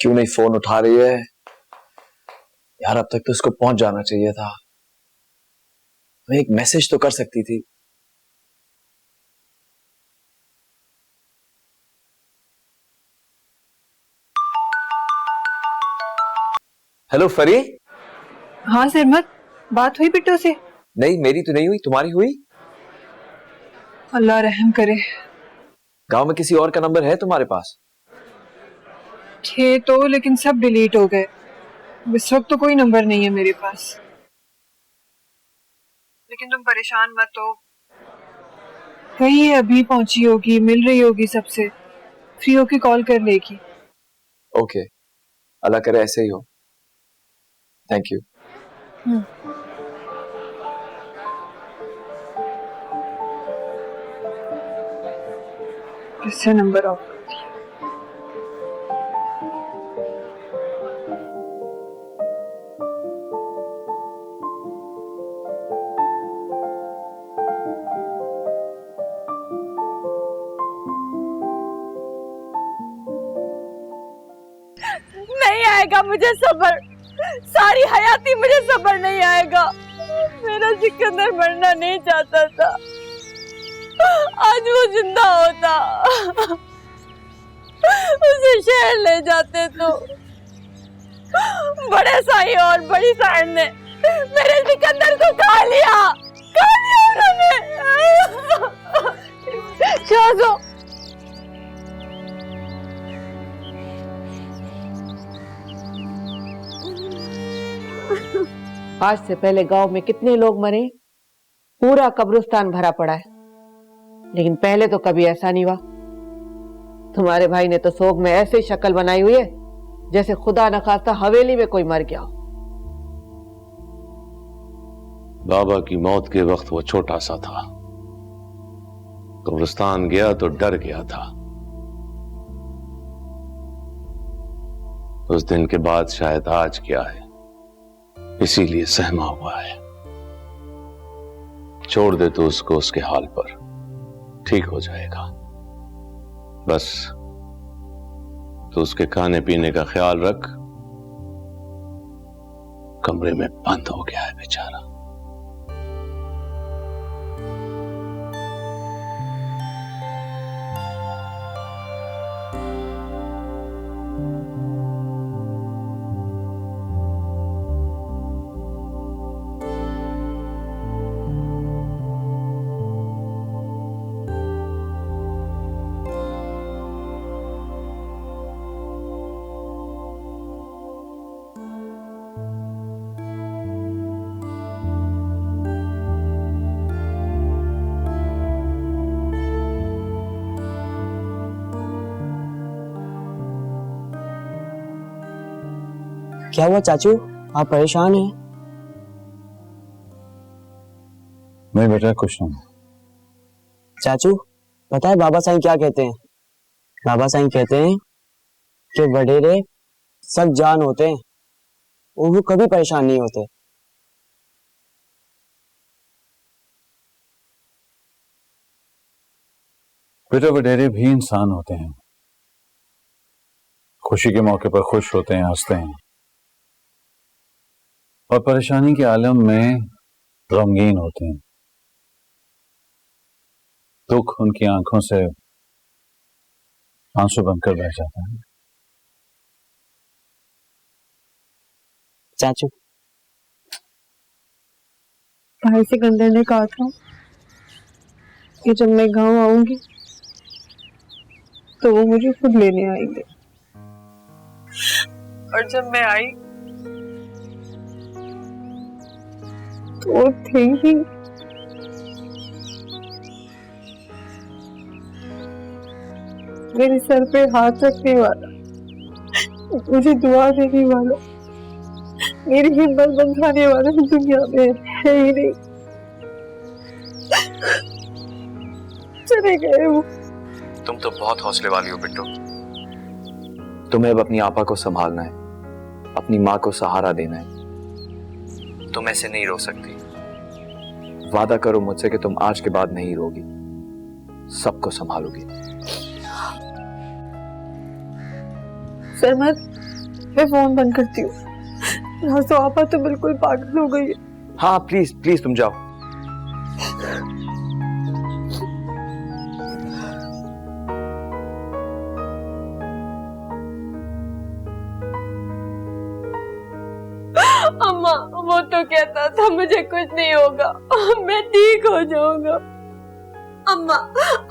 क्यों नहीं फोन उठा रही है यार? अब तक तो उसको पहुंच जाना चाहिए था। मैं एक मैसेज तो कर सकती थी। हेलो फरी। हाँ सरमत, बात हुई बिट्टू से? नहीं, मेरी तो नहीं हुई, तुम्हारी हुई? अल्लाह रहम करे। गांव में किसी और का नंबर है तुम्हारे पास? थे तो, लेकिन सब डिलीट हो गए। इस वक्त तो कोई नंबर नहीं है मेरे पास। लेकिन तुम परेशान मत हो, कहीं ये अभी पहुंची होगी, मिल रही होगी सबसे, फ्री होके कॉल कर लेगी। ओके, अल्लाह करे ऐसे ही हो। Thank you. किससे नंबर ऑफ? नहीं आएगा मुझे सब्र, सारी हयाती मुझे सब्र नहीं आएगा। मेरा सिकंदर मरना नहीं चाहता था, आज वो जिंदा होता, उसे शहर ले जाते तो बड़े साई और बड़ी साइड ने मेरे सिकंदर को खा लिया उन्होंने। शाहजो, आज से पहले गांव में कितने लोग मरे, पूरा कब्रिस्तान भरा पड़ा है, लेकिन पहले तो कभी ऐसा नहीं हुआ। तुम्हारे भाई ने तो सोग में ऐसे शक्ल बनाई हुई है जैसे खुदा न खास्ता हवेली में कोई मर गया हो। बाबा की मौत के वक्त वो छोटा सा था, कब्रिस्तान गया तो डर गया था। उस दिन के बाद शायद आज क्या है, इसीलिए सहमा हुआ है। छोड़ दे तो उसको उसके हाल पर, ठीक हो जाएगा। बस तो उसके खाने पीने का ख्याल रख, कमरे में बंद हो गया है बेचारा। क्या हुआ चाचू, आप परेशान हैं? नहीं बेटा, कुछ नहीं। चाचू पता है बाबा साईं क्या कहते हैं? बाबा साईं कहते हैं कि वडेरे सब जान होते हैं और वो कभी परेशान नहीं होते। बेटा, वडेरे भी इंसान होते हैं, खुशी के मौके पर खुश होते हैं, हंसते हैं, और परेशानी के आलम में गमगीन होते हैं। दुख उनकी आंखों से आंसू बनकर बह जाता है। चाचू भाई सिकंदर ने कहा था कि जब मैं गांव आऊंगी तो वो मुझे खुद लेने आएंगे, और जब मैं आई तो वो थे ही। मेरे सर पे हाथ रखने वाला, मुझे दुआ देने वाला, मेरी हिम्मत बंधाने वाला दुनिया में है ही नहीं। चले गए वो। तुम तो बहुत हौसले वाली हो बिट्टू। तुम्हें अब अपनी आपा को संभालना है, अपनी माँ को सहारा देना है। तुम ऐसे नहीं रो सकती। वादा करो मुझसे कि तुम आज के बाद नहीं रोगी, सबको संभालोगी। सरमत, मैं फोन बंद करती हूँ। हाँ तो आपा तो बिल्कुल पागल हो गई है। हाँ प्लीज प्लीज तुम जाओ। अम्मा वो तो कहता था मुझे कुछ नहीं होगा, मैं ठीक हो जाऊंगा। अम्मा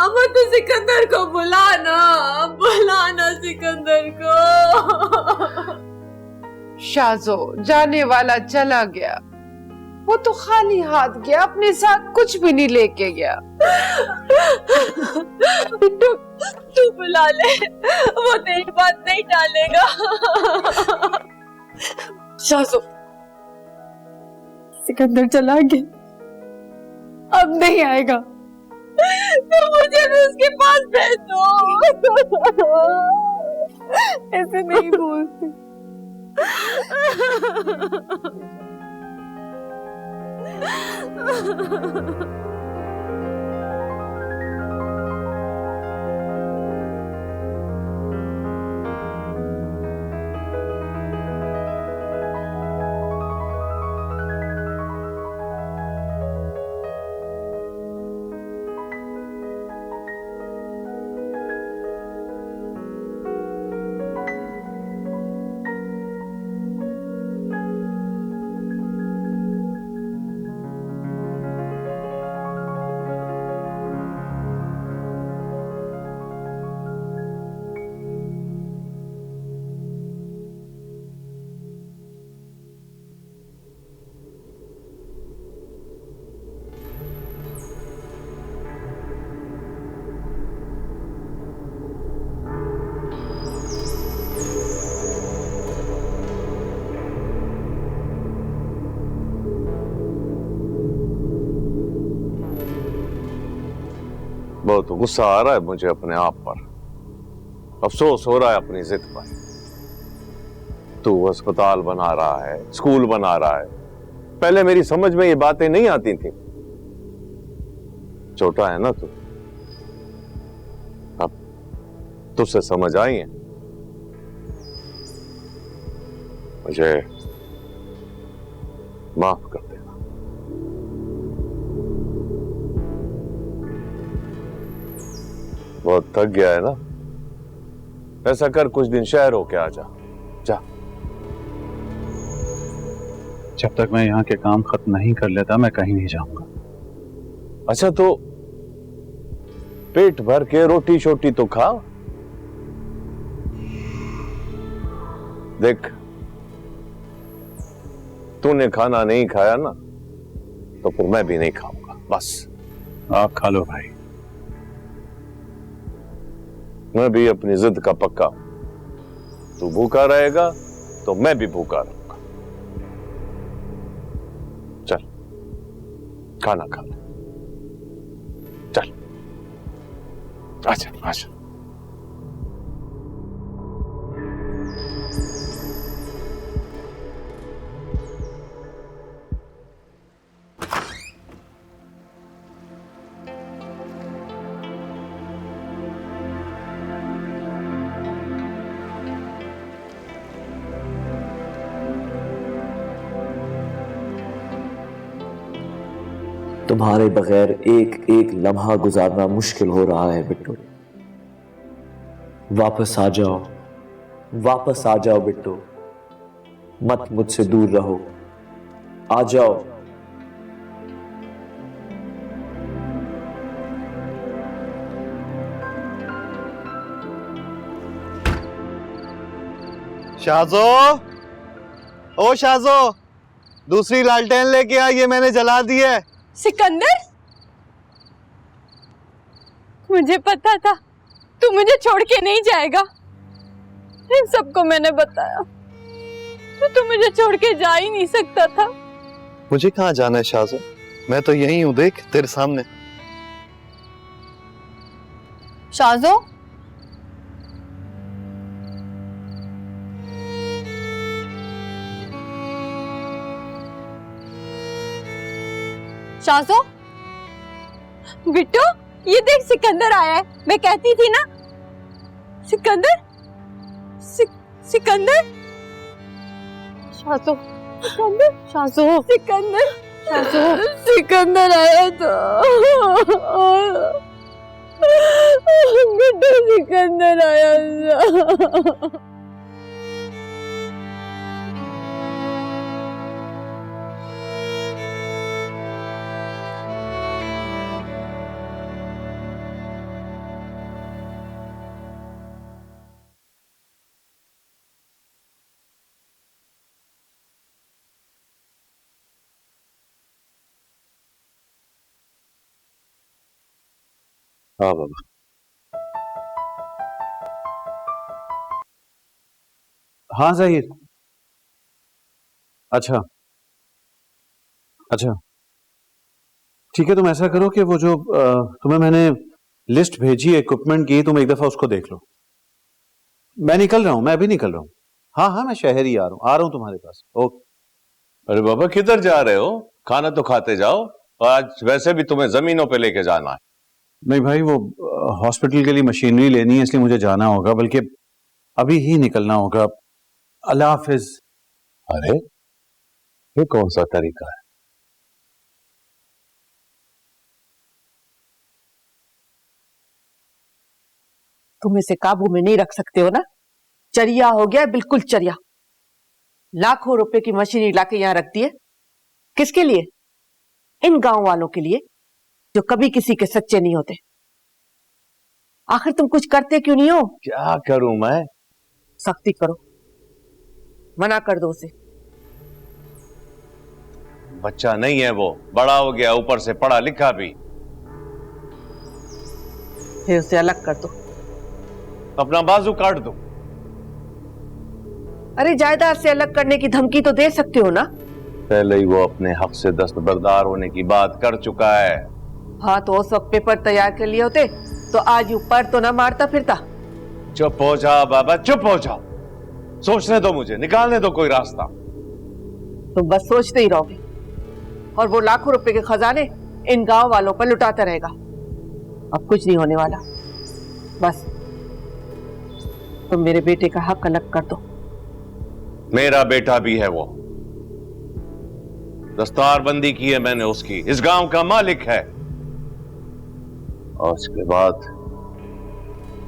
अम्मा तू सिकंदर को बुलाना सिकंदर को। शाजो जाने वाला चला गया, वो तो खाली हाथ गया, अपने साथ कुछ भी नहीं लेके गया। तू बुला ले, वो तेरी बात नहीं टालेगा। शाजो सिकंदर चला गया, अब नहीं आएगा। तो मुझे भी उसके पास भेज दो। ऐसे नहीं बोलते। बहुत गुस्सा आ रहा है मुझे अपने आप पर, अफसोस हो रहा है अपनी जिद पर। तू अस्पताल बना रहा है, स्कूल बना रहा है, पहले मेरी समझ में ये बातें नहीं आती थी। छोटा है ना तू, अब तुझसे समझ आई है। मुझे माफ कर दे। बहुत थक गया है ना, ऐसा कर कुछ दिन शहर होके आ जा। जा। जब तक मैं यहाँ के काम खत्म नहीं कर लेता मैं कहीं नहीं जाऊंगा। अच्छा तो पेट भर के रोटी शोटी तो खा। देख तूने खाना नहीं खाया ना तो फिर मैं भी नहीं खाऊंगा, बस। आप खा लो भाई। मैं भी अपनी जिद का पक्का। तू भूखा रहेगा तो मैं भी भूखा रहूंगा। चल खाना खा ले, चल आजा आजा। तुम्हारे बगैर एक एक लम्हा गुजारना मुश्किल हो रहा है बिट्टू। वापस आ जाओ, वापस आ जाओ बिट्टू, मत मुझसे दूर रहो, आ जाओ। शाजो, ओ शाजो, दूसरी लालटेन लेके आ, ये मैंने जला दी है। सिकंदर, मुझे पता था तू मुझे छोड़ के नहीं जाएगा। इन सबको मैंने बताया तो तू मुझे छोड़ के जा ही नहीं सकता था। मुझे कहाँ जाना है शाजो, मैं तो यहीं हूँ, देख तेरे सामने। शाजो, शाजो, बिट्टू ये देख सिकंदर आया है। मैं कहती थी ना। सिकंदर, सिकंदर, शाजो, शाजो, सिकंदर, शाजो, सिकंदर आया था। गुड्डू सिकंदर आया था। हाँ बाबा। हाँ ज़हीर। अच्छा अच्छा, ठीक है, तुम ऐसा करो कि वो जो तुम्हें मैंने लिस्ट भेजी है इक्विपमेंट की, तुम एक दफा उसको देख लो। मैं निकल रहा हूं, मैं अभी निकल रहा हूं। हाँ हाँ, मैं शहर ही आ रहा हूं तुम्हारे पास। ओके। अरे बाबा किधर जा रहे हो? खाना तो खाते जाओ, आज वैसे भी तुम्हें जमीनों पे लेके जाना है। नहीं भाई, वो हॉस्पिटल के लिए मशीनरी लेनी है, इसलिए मुझे जाना होगा, बल्कि अभी ही निकलना होगा। अल्लाह हाफिज। अरे ये कौन सा तरीका है? तुम इसे काबू में नहीं रख सकते हो ना? चरिया हो गया, बिल्कुल चरिया। लाखों रुपए की मशीनरी लाके यहां रख दी है। किसके लिए? इन गांव वालों के लिए जो कभी किसी के सच्चे नहीं होते। आखिर तुम कुछ करते क्यों नहीं हो? क्या करूं मैं? सख्ती करो, मना कर दो उसे। बच्चा नहीं है वो, बड़ा हो गया, ऊपर से पढ़ा लिखा भी। फिर उसे अलग कर दो। अपना बाजू काट दो। अरे जायदाद से अलग करने की धमकी तो दे सकते हो ना? पहले ही वो अपने हक से दस्तबरदार होने की बात कर चुका है। हाँ, तो उस वक्त पेपर तैयार कर लिए होते तो आज ऊपर तो ना मारता फिरता। चुप हो जा बाबा, चुप हो जा। सोचने दो मुझे, निकालने दो कोई रास्ता। तुम बस सोचते ही रहोगे और वो लाखों रुपए के खजाने इन गांव वालों पर लुटाता रहेगा। अब कुछ नहीं होने वाला। बस तुम मेरे बेटे का हक अलग कर दो। मेरा बेटा भी है वो, दस्तारबंदी की है मैंने उसकी, इस गांव का मालिक है। और उसके बाद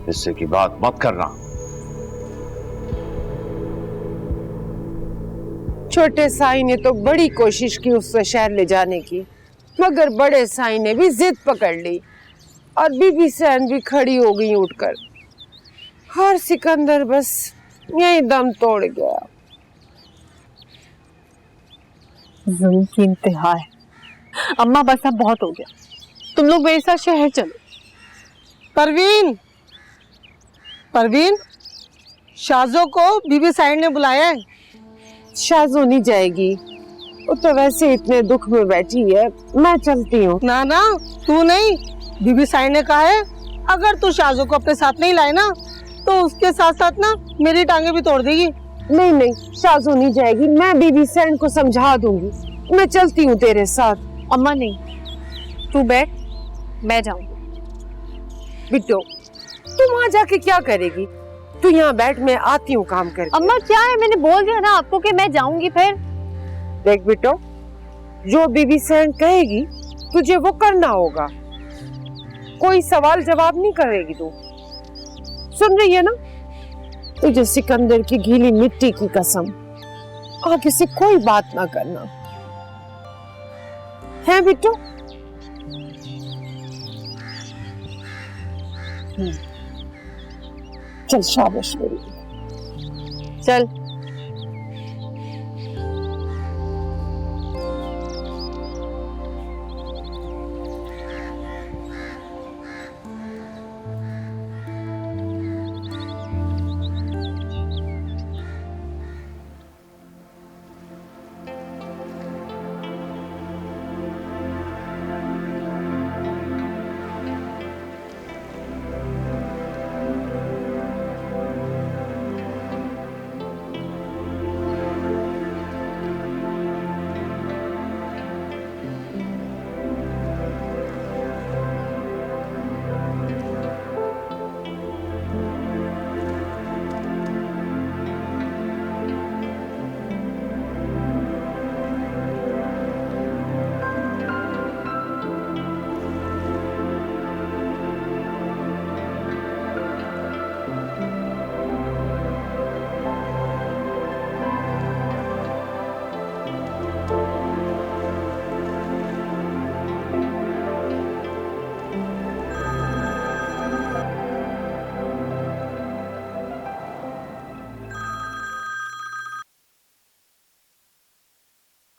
हिस्से की बात मत करना। छोटे साई ने तो बड़ी कोशिश की उससे शहर ले जाने की, मगर बड़े साई ने भी जिद पकड़ ली और बीबी सैन भी खड़ी हो गई उठकर। हर सिकंदर बस यही दम तोड़ गया। जुल्म की इंतहा है। अम्मा बस अब बहुत हो गया, तुम लोग मेरे साथ शहर चलो। परवीन, परवीन, शाजो को बीबी साइड ने बुलाया है। शाजो नहीं जाएगी, वो तो वैसे इतने दुख में बैठी है, मैं चलती हूँ। ना ना, तू नहीं, बीबी साइड ने कहा है अगर तू शाजो को अपने साथ नहीं लाए ना तो उसके साथ साथ ना मेरी टांगे भी तोड़ देगी। नहीं नहीं, शाजो नहीं जाएगी, मैं बीबी सैन को समझा दूंगी। मैं चलती हूँ तेरे साथ। अम्मा नहीं, तू बैठ, मैं जाऊंगी। बिट्टो, तुम वहाँ जाके क्या करेगी? तू यहाँ बैठ, मैं आती हूँ काम करके। अम्मा क्या है, मैंने बोल दिया ना आपको कि मैं जाऊंगी। फिर देख बिट्टो, जो बीबी सैन कहेगी तुझे वो करना होगा, कोई सवाल जवाब नहीं करेगी तू। सुन रही है ना? तुझे सिकंदर की गीली मिट्टी की कसम, आगे से कोई बात ना करना है बिट्टो। चल शाबाश मेरी, चल।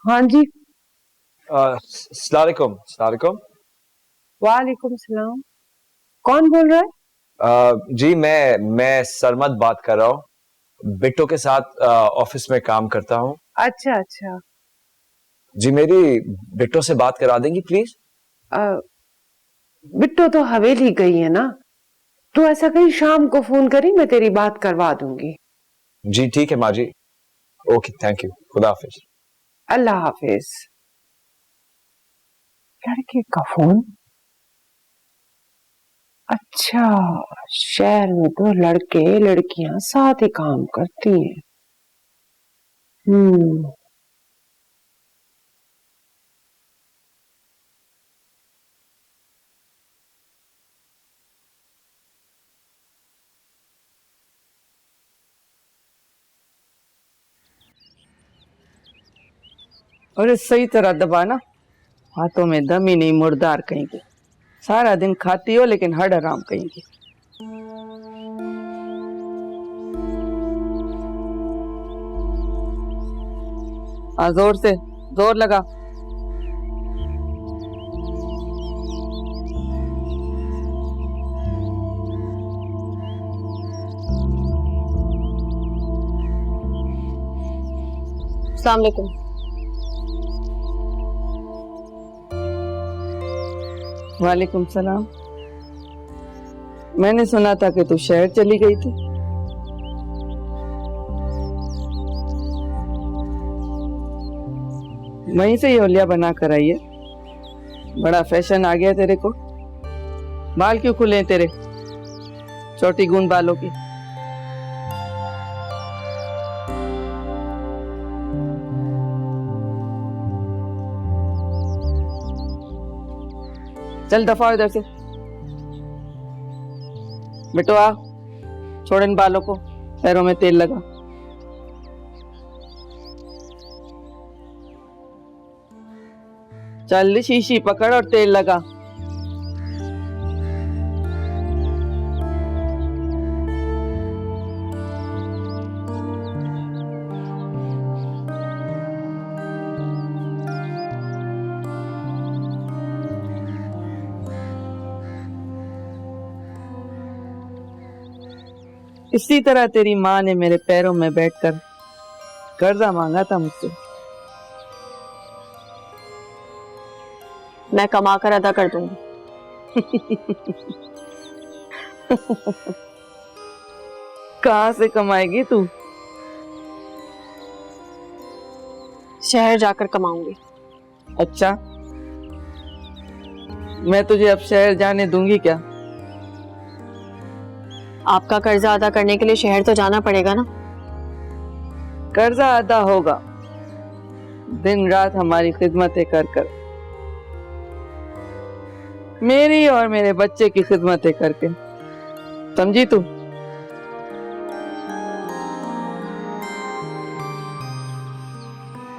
हाँ जी। सलाम सलाम। वालेकुम सलाम। कौन बोल रहा है? जी मैं सरमद बात कर रहा हूँ। बिट्टो के साथ ऑफिस में काम करता हूँ। अच्छा अच्छा। जी मेरी बिट्टो से बात करा देंगी प्लीज? बिट्टो तो हवेली गई है ना, तो ऐसा कहीं शाम को फोन करी, मैं तेरी बात करवा दूंगी। जी ठीक है माँ जी। ओके थैंक यू, खुदा हाफिज। अल्लाह हाफिज। लड़के का फोन? अच्छा, शहर में तो लड़के लड़कियां साथ ही काम करती हैं। हम्म। अरे सही तरह दबाना, हाथों में दम ही नहीं, मुर्दार कहीं के। सारा दिन खाती हो लेकिन हड हराम कहीं की। हाँ जोर से, जोर लगा। अस्सलाम वालेकुम। वालेकुम सलाम। मैंने सुना था कि तू शहर चली गई थी। वहीं से ही होलिया बना कर आई है। बड़ा फैशन आ गया तेरे को। बाल क्यों खुले हैं तेरे, छोटी गूंद बालों की? चल दफा हो इधर से। बेटो आ, छोड़ इन बालों को, पैरों में तेल लगा। चल शीशी पकड़ और तेल लगा। इसी तरह तेरी माँ ने मेरे पैरों में बैठकर कर्जा मांगा था मुझसे। मैं कमा कर अदा कर दूंगी। कहाँ से कमाएगी तू? शहर जाकर कमाऊंगी। अच्छा, मैं तुझे अब शहर जाने दूंगी क्या? आपका कर्जा अदा करने के लिए शहर तो जाना पड़ेगा ना। कर्जा अदा होगा दिन रात हमारी खिदमतें कर कर, मेरी और मेरे बच्चे की खिदमतें करके। समझी तू?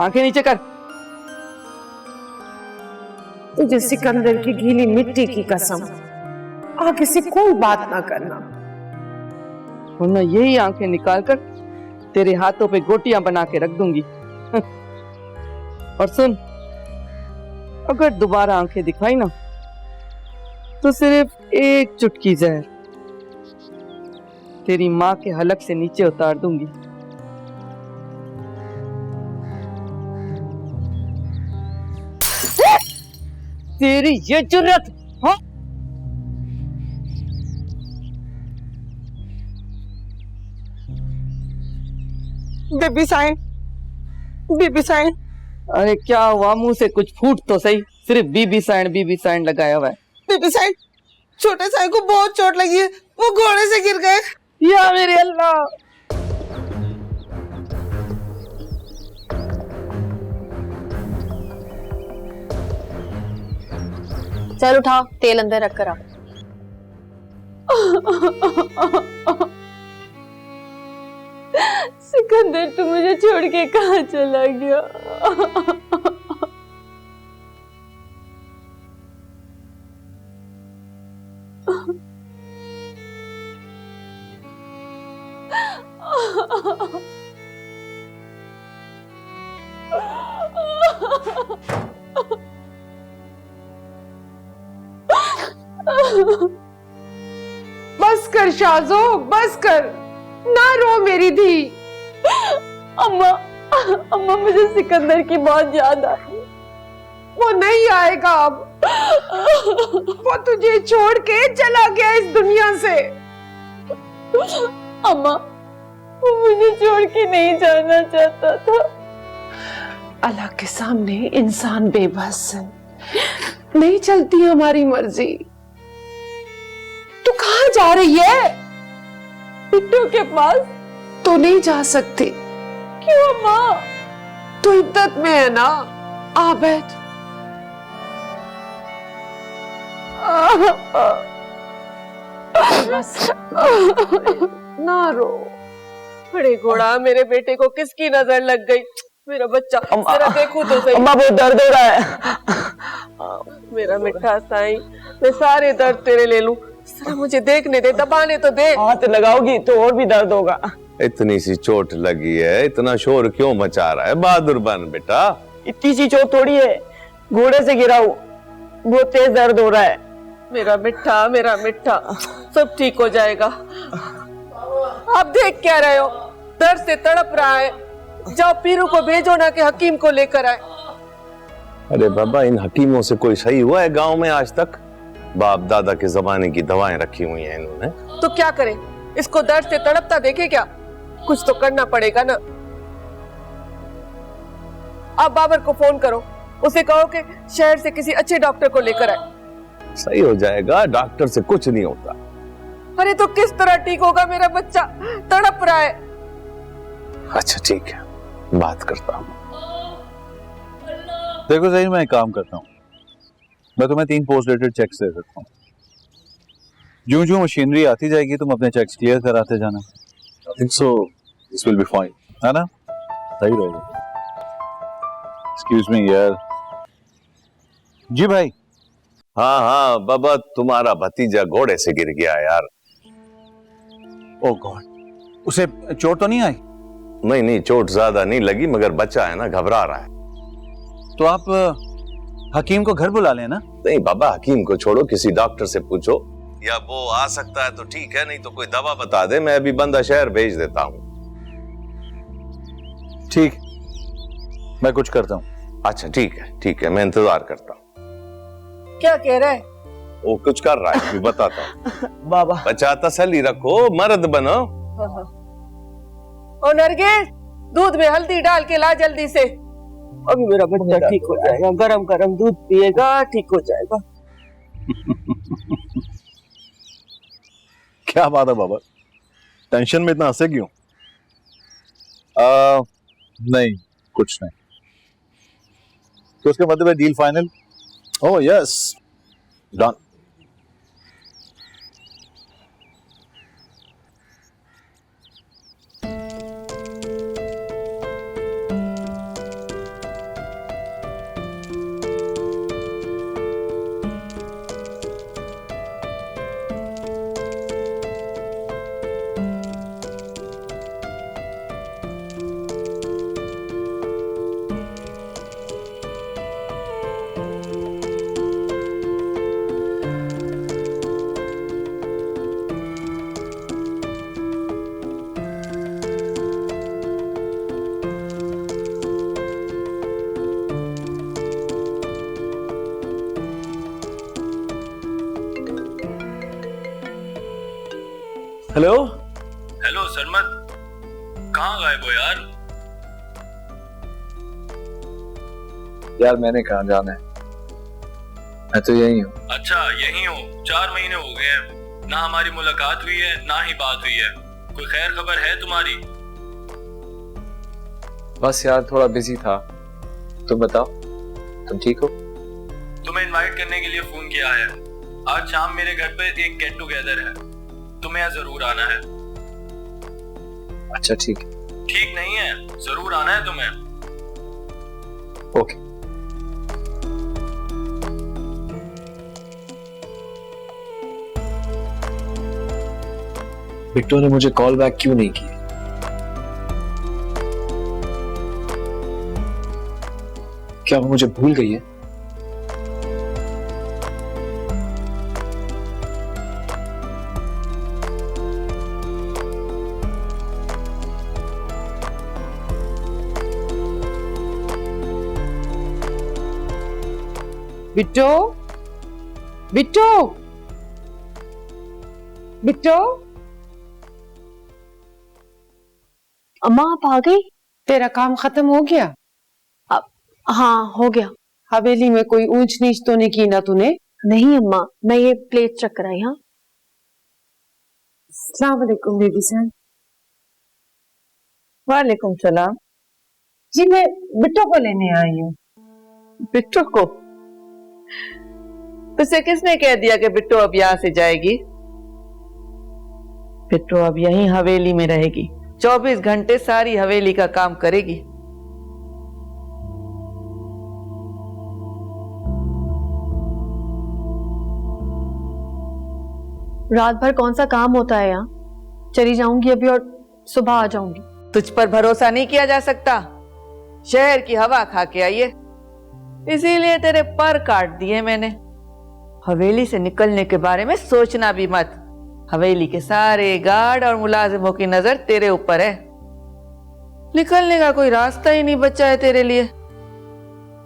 आंखें नीचे कर। तुझे सिकंदर की गीली मिट्टी की कसम, आगे से कोई बात ना करना, वरना यही आंखें निकालकर तेरे हाथों पे गोटियां बना के रख दूंगी। और सुन, अगर दोबारा आंखें दिखाई ना तो सिर्फ एक चुटकी जहर तेरी माँ के हलक से नीचे उतार दूंगी। तेरी ये जुर्रत, हाँ? Baby sign, baby sign. अरे क्या हुआ, मुंह से कुछ फूट तो सही। सिर्फ बीबी साइन लगाया हुआ है। बेबी साइन, छोटे साइन को बहुत चोट लगी है, वो घोड़े से गिर गए। या मेरे अल्लाह। चल उठाओ, तेल अंदर रख कर आओ। सिकंदर तू मुझे छोड़ के कहाँ चला गया? कर शाजो, बस कर, ना रो मेरी धी। अम्मा, अम्मा मुझे सिकंदर की बहुत याद आ रही है। वो नहीं आएगा अब, वो तुझे छोड़ के चला गया इस दुनिया से। अम्मा, वो मुझे छोड़ के नहीं जाना चाहता था। अल्लाह के सामने इंसान बेबस है, नहीं चलती हमारी मर्जी। तू कहाँ जा रही है? बिट्टू के पास। तो नहीं जा सकती। क्यों अम्मा? तू इद्दत में है ना, आ बैठ। बस ना रो। बड़े घोड़ा, मेरे बेटे को किसकी नजर लग गई? मेरा बच्चा, जरा देखो तो सही। अम्मा बहुत दर्द हो रहा है। मेरा मिठा साईं, मैं सारे दर्द तेरे ले लूं, जरा मुझे देखने दे, दबाने तो दे। हाथ लगाओगी तो और भी दर्द होगा। इतनी सी चोट लगी है, इतना शोर क्यों मचा रहा है? बहादुर बन बेटा। इतनी सी चोट थोड़ी है, घोड़े से गिरा हूँ, बहुत तेज दर्द हो रहा है। मेरा मिठा, सब ठीक हो जाएगा। आप देख क्या रहे हो? दर्द से तड़प रहा है। जाओ पीरू को भेजो ना कि हकीम को लेकर आए। अरे बाबा, इन हकीमों से कोई सही हुआ है गांव में आज तक? बाप दादा के जमाने की दवाएं रखी हुई हैं इन्होंने। तो क्या करें? इसको दर्द से तड़पता देखे क्या? कुछ तो करना पड़ेगा ना। आप बाबर को फोन करो, उसे कहो कि शहर से किसी अच्छे डॉक्टर को लेकर आए। सही हो जाएगा, डॉक्टर से कुछ नहीं होता। अरे तो किस तरह ठीक होगा? मेरा बच्चा तड़प रहा है। अच्छा ठीक है, बात करता हूँ। देखो सही, मैं एक काम करता हूँ, मैं तुम्हें 3 पोस्ट डेटेड चेक्स दे सकता हूँ। जो जो मशीनरी आती जाएगी तुम अपने चेक्स क्लियर कराते जाना। I think so this will be fine, है ना? सही रहेगा। एक्सक्यूज मी यार। जी भाई। हाँ हाँ बाबा, तुम्हारा भतीजा घोड़े से गिर गया यार। ओह गॉड, उसे चोट तो नहीं आई? नहीं नहीं, चोट ज्यादा नहीं लगी, मगर बच्चा है ना, घबरा रहा है। तो आप हकीम को घर बुला लेना। नहीं बाबा, हकीम को छोड़ो, किसी डॉक्टर से पूछो, या वो आ सकता है तो ठीक है, नहीं तो कोई दवा बता दे, मैं अभी बंदा शहर भेज देता हूँ। ठीक, मैं कुछ करता हूँ। अच्छा ठीक है, मैं इंतजार करता हूँ। क्या कह रहा है? वो कुछ कर रहा है, मैं बताता हूँ। बाबा बच्चा तसल्ली रखो, मर्द बनो। और नरगिस, दूध में हल्दी डाल के ला जल्दी से। अभी मेरा बच्चा ठीक हो जाएगा, गरम गरम दूध पिएगा, ठीक हो जाएगा। क्या बात है बाबा, टेंशन में इतना हंसे क्यों? नहीं, कुछ नहीं। तो उसका मतलब है deal final? Oh yes, done. Hello hello Sarmat, कहाँ गायब हो यार? यार मैंने कहाँ जाना है, मैं तो यही हूँ। अच्छा यही हो? 4 महीने हो गए हैं, ना हमारी मुलाकात हुई है ना ही बात हुई है। कोई खैर खबर है तुम्हारी? बस यार थोड़ा बिजी था। तुम बताओ, तुम ठीक हो? तुम्हें इनवाइट करने के लिए फोन किया है। आज शाम मेरे घर पे एक गेट टुगेदर है, तुम्हें जरूर आना है। अच्छा ठीक है। ठीक नहीं है, जरूर आना है तुम्हें। ओके। बिट्टू ने मुझे कॉल बैक क्यों नहीं की? क्या वो मुझे भूल गई है? बिट्टो, बिट्टो, बिट्टो। अम्मा आप आ गई? तेरा काम खत्म हो गया? हाँ हो गया। हवेली में कोई ऊंच नीच तो नहीं की ना तूने? नहीं अम्मा, मैं ये प्लेट चेक कराई। हाँ अस्सलाम वालेकुम बेबी जान। वालेकुम सलाम। जी मैं बिट्टो को लेने आई हूँ। बिट्टो को? तुझसे किसने कह दिया कि बिट्टो अब यहाँ से जाएगी? बिट्टो अब यहीं हवेली में रहेगी, 24 घंटे सारी हवेली का काम करेगी। रात भर कौन सा काम होता है यहाँ? चली जाऊंगी अभी और सुबह आ जाऊंगी। तुझ पर भरोसा नहीं किया जा सकता। शहर की हवा खा के आई है, इसीलिए तेरे पर काट दिए मैंने। हवेली से निकलने के बारे में सोचना भी मत। हवेली के सारे गार्ड और मुलाजिमों की नजर तेरे ऊपर है। निकलने का कोई रास्ता ही नहीं बचा है तेरे लिए।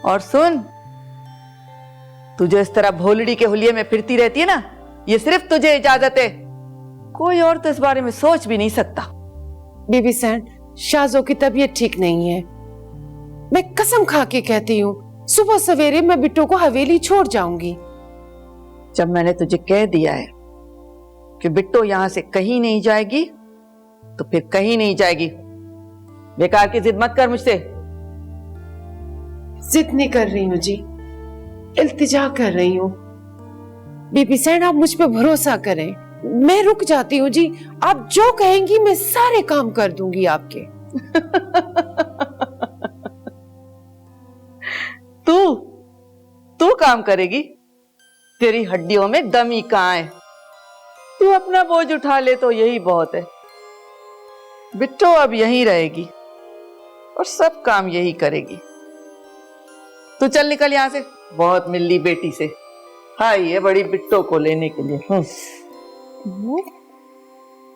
और सुन, तुझे इस तरह भोलड़ी के हुलिये में फिरती रहती है ना, ये सिर्फ तुझे इजाजत है, कोई और तो इस बारे में सोच भी नहीं सकता। बीबी सैन, शाजो की तबीयत ठीक नहीं है। मैं कसम खा के कहती हूँ, सुबह सवेरे मैं बिट्टो को हवेली छोड़ जाऊंगी। जब मैंने तुझे कह दिया है कि बिट्टो यहां से कहीं नहीं जाएगी, तो फिर कहीं नहीं जाएगी। बेकार की जिद मत कर मुझसे। जिद नहीं कर रही हूँ जी, इल्तिजा कर रही हूँ। बीबी सैन, आप मुझ पे भरोसा करें, मैं रुक जाती हूँ जी। आप जो कहेंगी मैं सारे काम कर दूंगी आपके। तू काम करेगी? तेरी हड्डियों में दम ही कहां है। तू अपना बोझ उठा ले तो यही बहुत है। बिट्टो अब यहीं रहेगी और सब काम यही करेगी। तू चल निकल यहां से, बहुत मिल ली बेटी से। हाँ, ये बड़ी बिट्टो को लेने के लिए।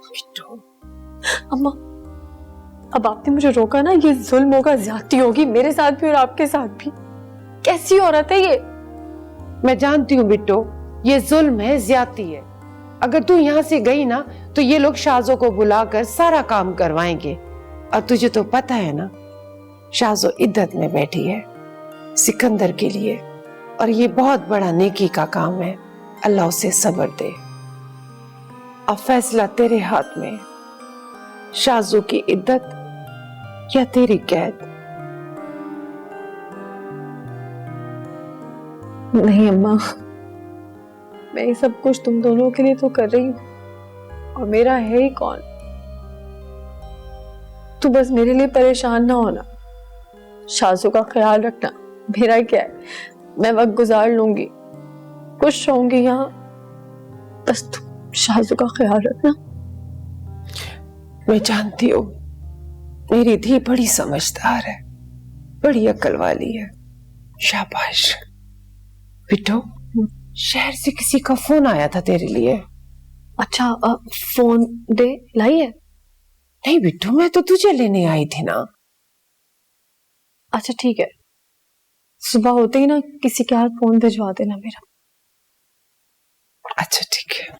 बिट्टो, अम्मा, अब आपने मुझे रोका ना, ये जुल्म होगा, ज्यादती होगी मेरे साथ भी और आपके साथ भी। कैसी औरत है ये? मैं जानती हूँ बिट्टो, ये जुल्म है, ज्यादती है। अगर तू यहाँ से गई ना तो ये लोग शाजो को बुलाकर सारा काम करवाएंगे। और तुझे तो पता है ना, शाजो इद्दत में बैठी है सिकंदर के लिए, और ये बहुत बड़ा नेकी का काम है। अल्लाह उसे सब्र दे। अब फैसला तेरे हाथ में, शाजो की इद्दत या तेरी कैद। नहीं अम्मा, मैं ये सब कुछ तुम दोनों के लिए तो कर रही हूँ, और मेरा है ही कौन। तू बस मेरे लिए परेशान ना होना, शाजो का ख्याल रखना। मेरा क्या है, मैं वक्त गुजार लूंगी, खुश रहूंगी यहाँ। बस तू शाजो का ख्याल रखना। मैं जानती हूँ मेरी धी बड़ी समझदार है, बड़ी अक्ल वाली है। शाबाश। बिट्टो, शहर से किसी का फोन आया था तेरे लिए। अच्छा, फोन दे लाई है? नहीं बिट्टू, मैं तो तुझे लेने आई थी ना। अच्छा ठीक है, सुबह होते ही ना किसी के हाथ फोन भिजवा देना मेरा। अच्छा ठीक है।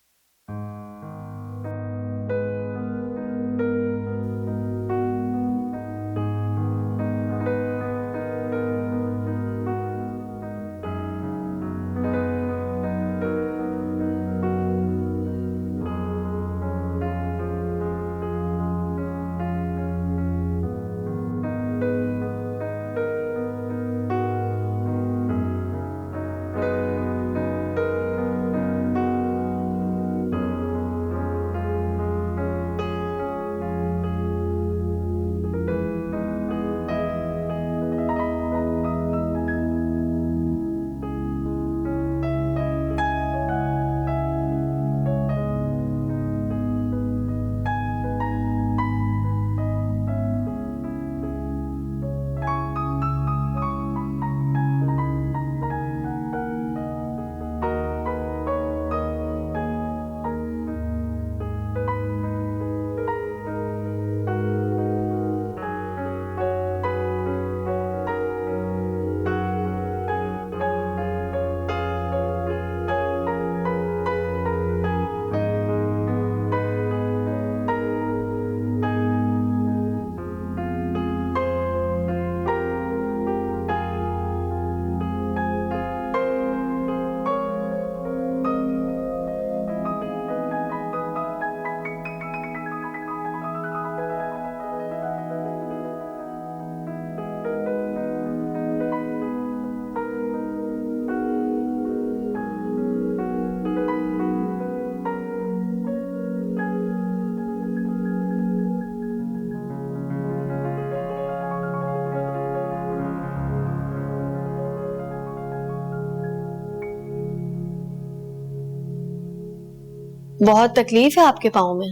बहुत तकलीफ है आपके पाँव में?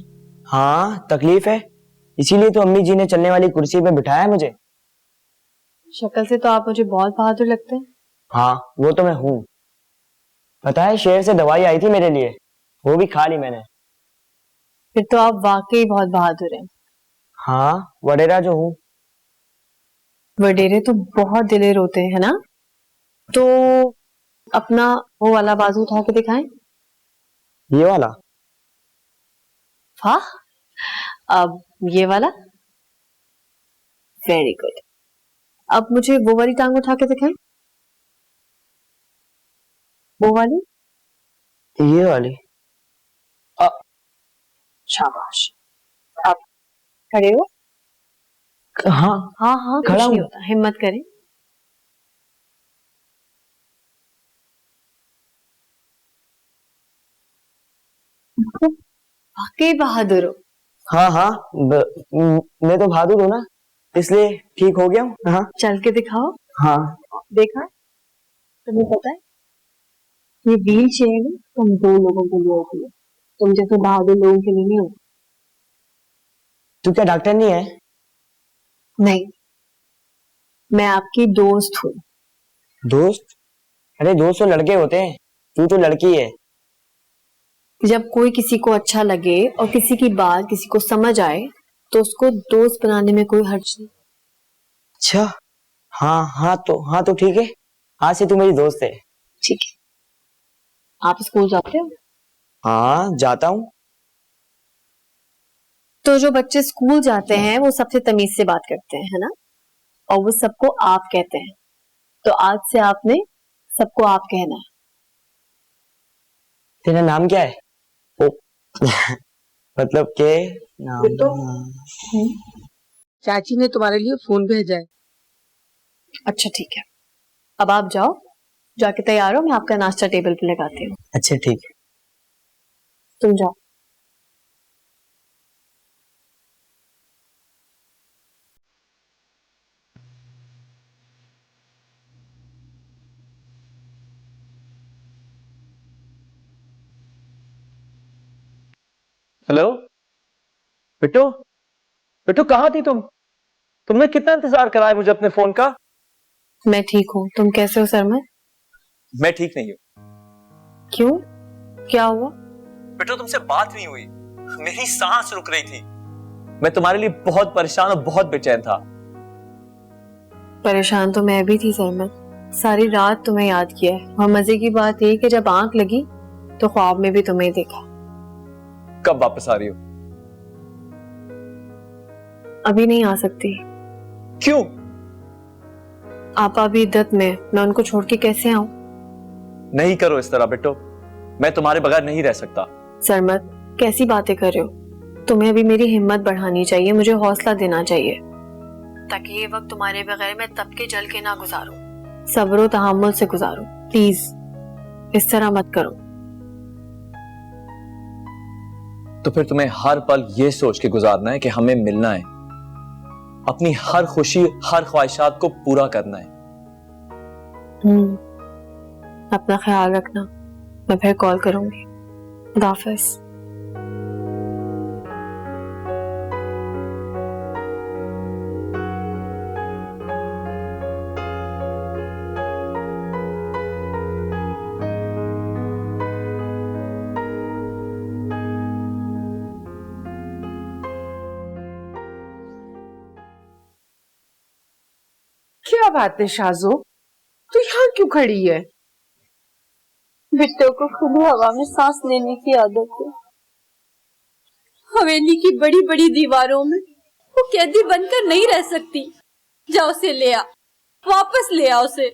हाँ तकलीफ है, इसीलिए तो अम्मी जी ने चलने वाली कुर्सी पे बिठाया है मुझे। शक्ल से तो आप मुझे बहुत बहादुर लगते हैं। हाँ वो तो मैं हूँ। पता है शहर से दवाई आई थी मेरे लिए, वो भी खा ली मैंने। फिर तो आप वाकई बहुत बहादुर हैं। हाँ वडेरा जो हूँ। वडेरे तो बहुत दिलेर होते हैं, है ना? तो अपना वो वाला बाजू उठा के दिखाएं। ये वाला? वाह, अब ये वाला। Very good. अब मुझे वो वाली टांग उठा के दिखाएं। वो वाली। ये वाली। शाबाश। अब खड़े हो। हाँ हाँ हाँ, खड़ा कुछ नहीं हूँ। होता, हिम्मत करें। वाकई बहादुर हो। हाँ हाँ मैं तो बहादुर हूँ ना, इसलिए ठीक हो गया हूँ। हाँ चल के दिखाओ। हाँ। देखा, तुम्हें पता है ये व्हील चेयर ना कमजोर लोगों के लिए होती है, तुम जैसे बहादुर लोगों के लिए नहीं होती। तू क्या डॉक्टर नहीं है? नहीं, मैं आपकी दोस्त हूँ। दोस्त? अरे दोस्त तो लड़के होते हैं, तू तो लड़की है। जब कोई किसी को अच्छा लगे और किसी की बात किसी को समझ आए तो उसको दोस्त बनाने में कोई हर्ज नहीं। अच्छा हाँ तो ठीक है, आज से तू मेरी दोस्त है। ठीक है। आप स्कूल जाते हो? हाँ जाता हूँ। तो जो बच्चे स्कूल जाते हैं वो सबसे तमीज से बात करते हैं, है ना? और वो सबको आप कहते हैं। तो आज से आपने सबको आप कहना है। तेरा नाम क्या है? ओ मतलब के नाम। चाची ने तुम्हारे लिए फोन भेजा है। अच्छा ठीक है, अब आप जाओ, जाके तैयार हो, मैं आपका नाश्ता टेबल पे लगाती हूँ। अच्छा ठीक है। तुम जाओ। हेलो बिट्टू, बिट्टू कहाँ थी तुम? तुमने कितना इंतजार करा है मुझे अपने फोन का? मैं ठीक हूँ, तुम कैसे हो सरमद? मैं ठीक नहीं हूँ। क्यों, क्या हुआ? बिट्टू तुमसे बात नहीं हुई, मेरी सांस रुक रही थी। मैं तुम्हारे लिए बहुत परेशान और बहुत बेचैन था। परेशान तो मैं भी थी सरमद, सारी रात तुम्हें याद किया है। और मजे की बात ये कि जब आंख लगी तो ख्वाब में भी तुम्हें देखा। कब वापस आ रही हो? अभी नहीं आ सकती। क्यों? आपा भी इद्दत में, मैं उनको छोड़ के कैसे आऊं? नहीं करो इस तरह बिट्टू, मैं तुम्हारे बगैर नहीं रह सकता। सरमद कैसी बातें कर रहे हो? तुम्हें अभी मेरी हिम्मत बढ़ानी चाहिए, मुझे हौसला देना चाहिए, ताकि ये वक्त तुम्हारे बगैर मैं तब के जल के ना गुजारूं, सब्र और तहम्मुल से गुजारूं। प्लीज इस तरह मत करो। तो फिर तुम्हें हर पल ये सोच के गुजारना है कि हमें मिलना है, अपनी हर खुशी हर ख्वाहिशात को पूरा करना है। अपना ख्याल रखना, मैं फिर कॉल करूंगी। खुदा हाफिज। क्या बात है शाजो, तू यहाँ क्यों खड़ी है? बिट्टो को खुली हवा में सांस लेने की आदत है। हवेली की बड़ी बड़ी दीवारों में वो कैदी बनकर नहीं रह सकती। जा उसे ले आ, वापस ले आ उसे।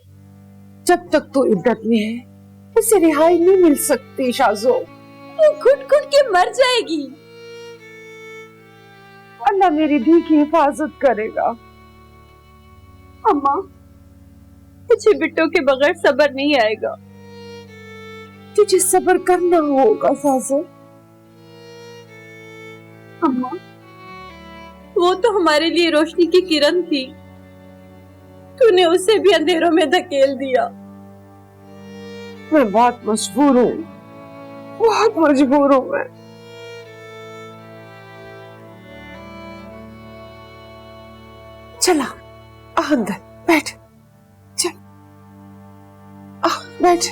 जब तक तो इद्दत में है उसे रिहाई नहीं मिल सकती शाजो। वो घुट घुट के मर जाएगी। अल्लाह मेरी धी की हिफाजत करेगा। अम्मा, तुझे बिट्टो के बगैर सब्र नहीं आएगा। तुझे सब्र करना होगा साजो। अम्मा, वो तो हमारे लिए रोशनी की किरण थी, तूने उसे भी अंधेरों में धकेल दिया। मैं बहुत मजबूर हूँ, बहुत मजबूर हूँ मैं। चला अंदर बैठ, चल बैठ।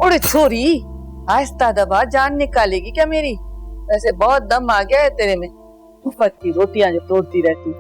उड़े छोरी, आहिस्ता दबा, जान निकालेगी क्या मेरी? वैसे बहुत दम आ गया है तेरे में, मुफ्त की रोटियां जो तोड़ती रहती।